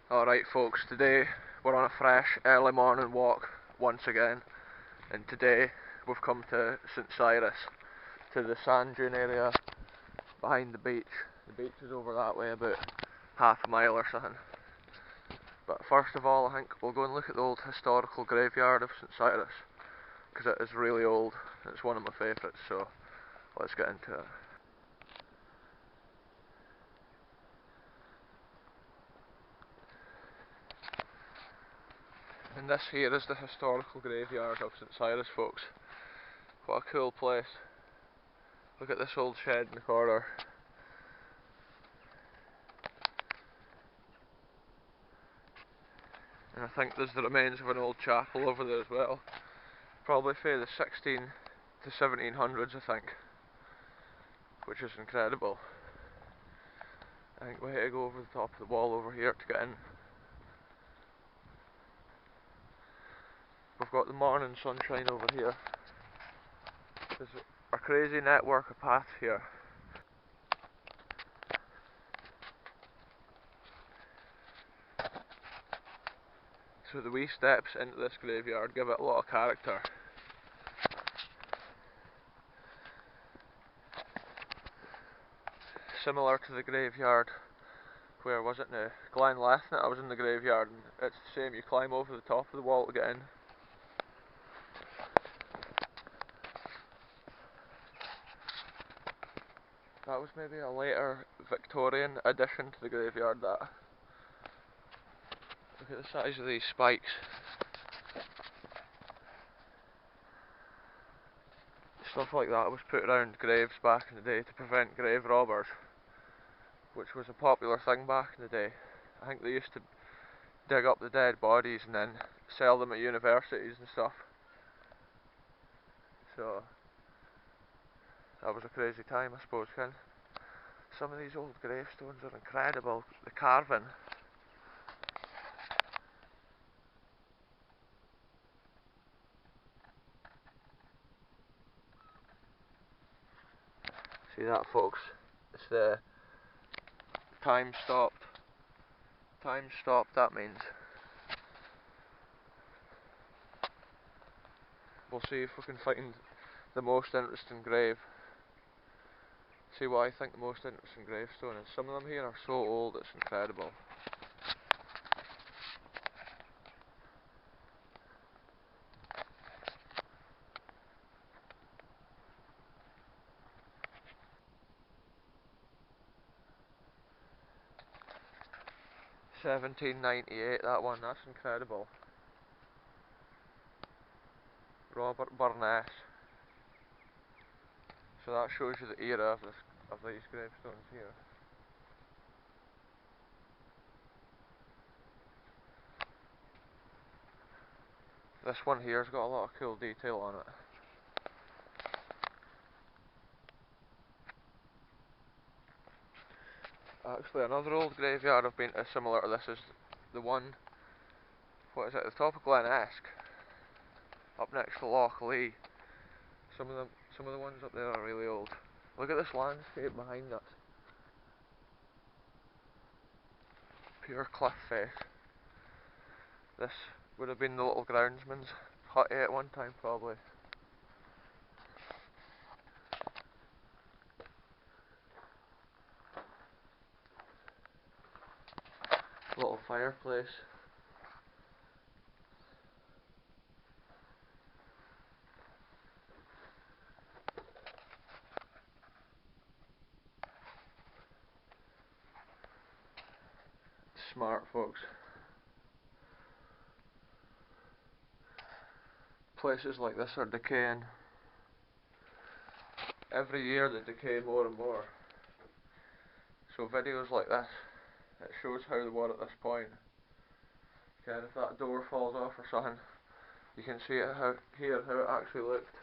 Alright folks, today we're on a fresh early morning walk once again, and today we've come to St Cyrus, to the sand dune area behind the beach. The beach is over that way, about half a mile or something. But first of all, I think we'll go and look at the old historical graveyard of St Cyrus, because it is really old. It's one of my favourites, so let's get into it. And this here is the historical graveyard of St Cyrus, folks. What a cool place. Look at this old shed in the corner. And I think there's the remains of an old chapel over there as well. Probably from the 16 to 1700s, I think. Which is incredible. I think we had to go over the top of the wall over here to get in. We've got the morning sunshine over here. There's a crazy network of paths here. So the wee steps into this graveyard give it a lot of character. Similar to the graveyard, where was it now? Glenlethnit, I was in the graveyard, and it's the same, you climb over the top of the wall to get in. That was maybe a later Victorian addition to the graveyard, that. Look at the size of these spikes. Stuff like that was put around graves back in the day to prevent grave robbers, which was a popular thing back in the day. I think they used to dig up the dead bodies and then sell them at universities and stuff. So that was a crazy time, I suppose, Ken. Some of these old gravestones are incredible. The carving. See that, folks? It's the time stopped. Time stopped, that means. We'll see if we can find the most interesting grave. See what I think the most interesting gravestone is. Some of them here are so old, it's incredible. (1798), that one, that's incredible. Robert Burness. So that shows you the era of these gravestones here. This one here's got a lot of cool detail on it. Actually, another old graveyard I've been to similar to this is the one, what is it, at the top of Glen Esk, up next to Loch Lee. Some of the ones up there are really old. Look at this landscape behind us. Pure cliff face. This would have been the little groundsman's hut at one time, probably. Little fireplace. Smart, folks. Places like this are decaying. Every year they decay more and more. So videos like this, it shows how they were at this point. Okay, if that door falls off or something, you can see it here how it actually looked.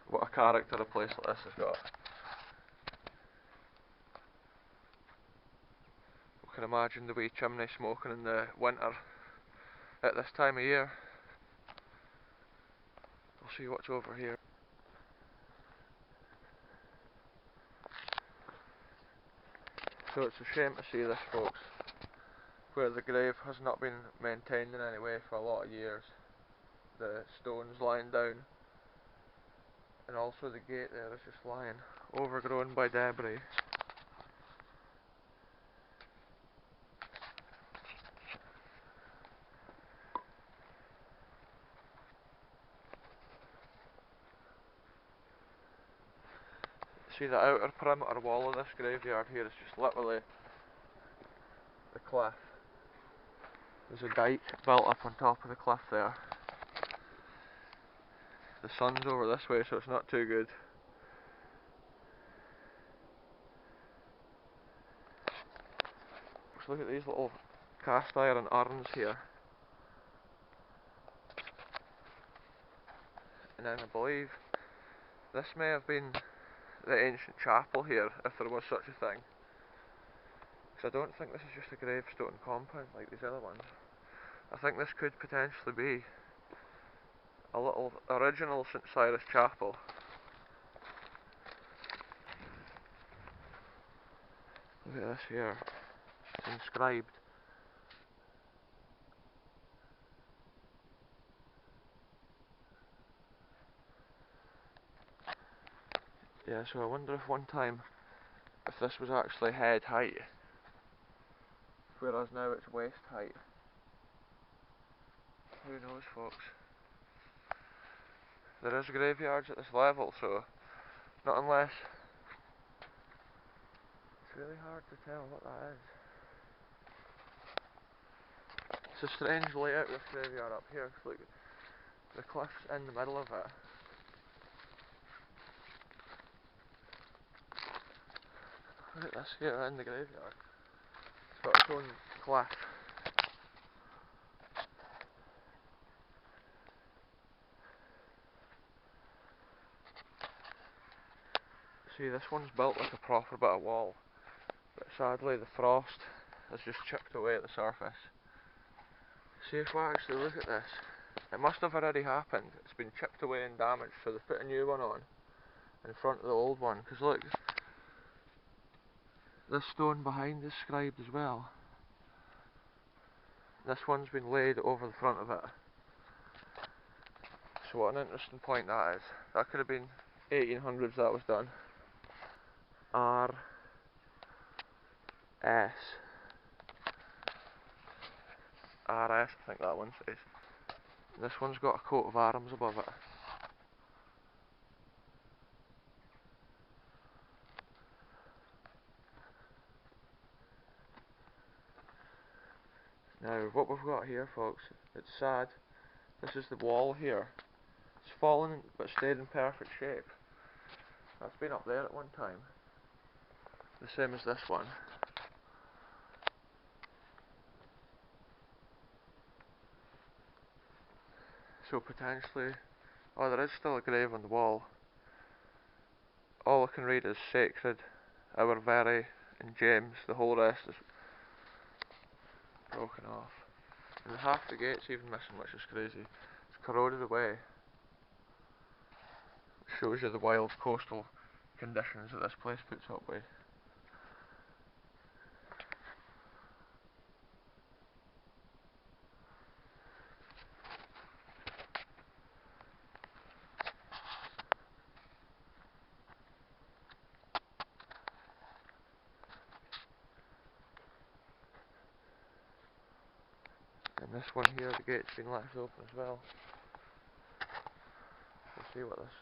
What a character a place like this has got. We can imagine the wee chimney smoking in the winter at this time of year. We'll see what's over here. So it's a shame to see this, folks, where the grave has not been maintained in any way for a lot of years. The stones lying down, and also the gate there is just lying overgrown by debris. See, the outer perimeter wall of this graveyard here is just literally the cliff. There's a dike built up on top of the cliff there. The sun's over this way, so it's not too good. Just look at these little cast iron urns here. And then I believe this may have been the ancient chapel here, if there was such a thing. Because I don't think this is just a gravestone compound like these other ones. I think this could potentially be a little original St Cyrus chapel. Look at this here, it's inscribed. Yeah, so I wonder if one time, if this was actually head height, whereas now it's waist height. Who knows, folks? There is graveyards at this level, so not unless... It's really hard to tell what that is. It's a strange layout, this graveyard up here, 'cause look, the cliff's in the middle of it. Look at this here in the graveyard. It's got its own cliff. See, this one's built like a proper bit of wall, but sadly the frost has just chipped away at the surface. See, if we actually look at this, it must have already happened. It's been chipped away and damaged, so they've put a new one on in front of the old one. Because look, this stone behind is scribed as well. This one's been laid over the front of it. So what an interesting point that is. That could have been 1800s that was done. R S I think that one says. This one's got a coat of arms above it. Now, what we've got here, folks, it's sad. This is the wall here. It's fallen but stayed in perfect shape. That's been up there at one time. The same as this one. So potentially, oh, there is still a grave on the wall. All I can read is sacred, our very, and James. The whole rest is broken off. And half the gate's even missing, which is crazy. It's corroded away. It shows you the wild coastal conditions that this place puts up with. And this one here, the gate's been left open as well. We'll see what this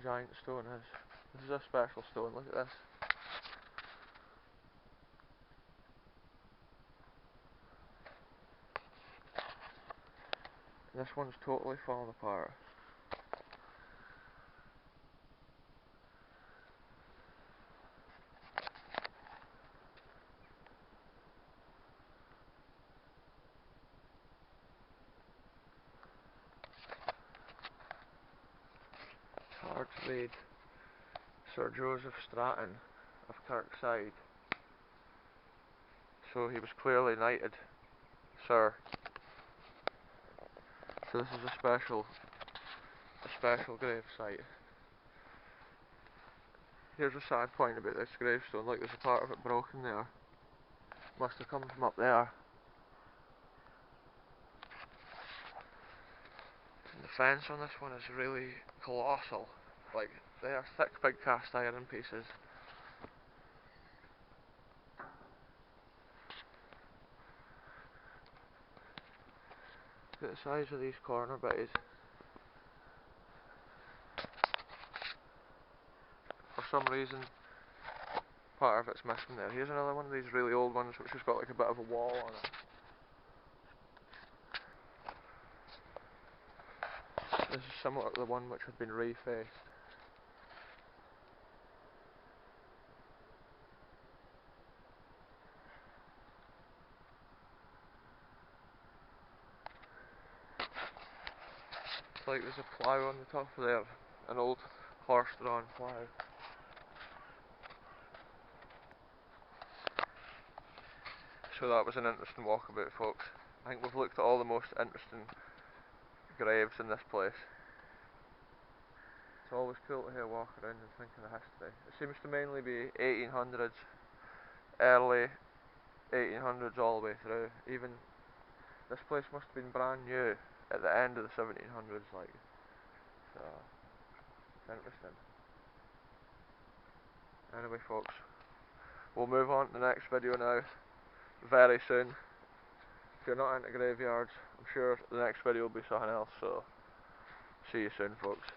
giant stone is. This is a special stone, look at this. And this one's totally fallen apart. Hard to read. Sir Joseph Stratton of Kirkside. So he was clearly knighted, Sir. So this is a special a special grave site. Here's a sad point about this gravestone, like there's a part of it broken there. Must have come from up there. And the fence on this one is really colossal. Like, they are thick big cast iron pieces. Look at the size of these corner bitties. For some reason, part of it's missing there. Here's another one of these really old ones which has got like a bit of a wall on it. This is similar to the one which had been refaced. It's like there's a plough on the top of there, an old horse-drawn plough. So that was an interesting walkabout, folks. I think we've looked at all the most interesting graves in this place. It's always cool to hear a walk around and think of the history. It seems to mainly be 1800s, early 1800s all the way through. Even this place must have been brand new at the end of the 1700s, like. So it's interesting. Anyway, folks, we'll move on to the next video now, very soon. If you're not into graveyards, I'm sure the next video will be something else, so see you soon, folks.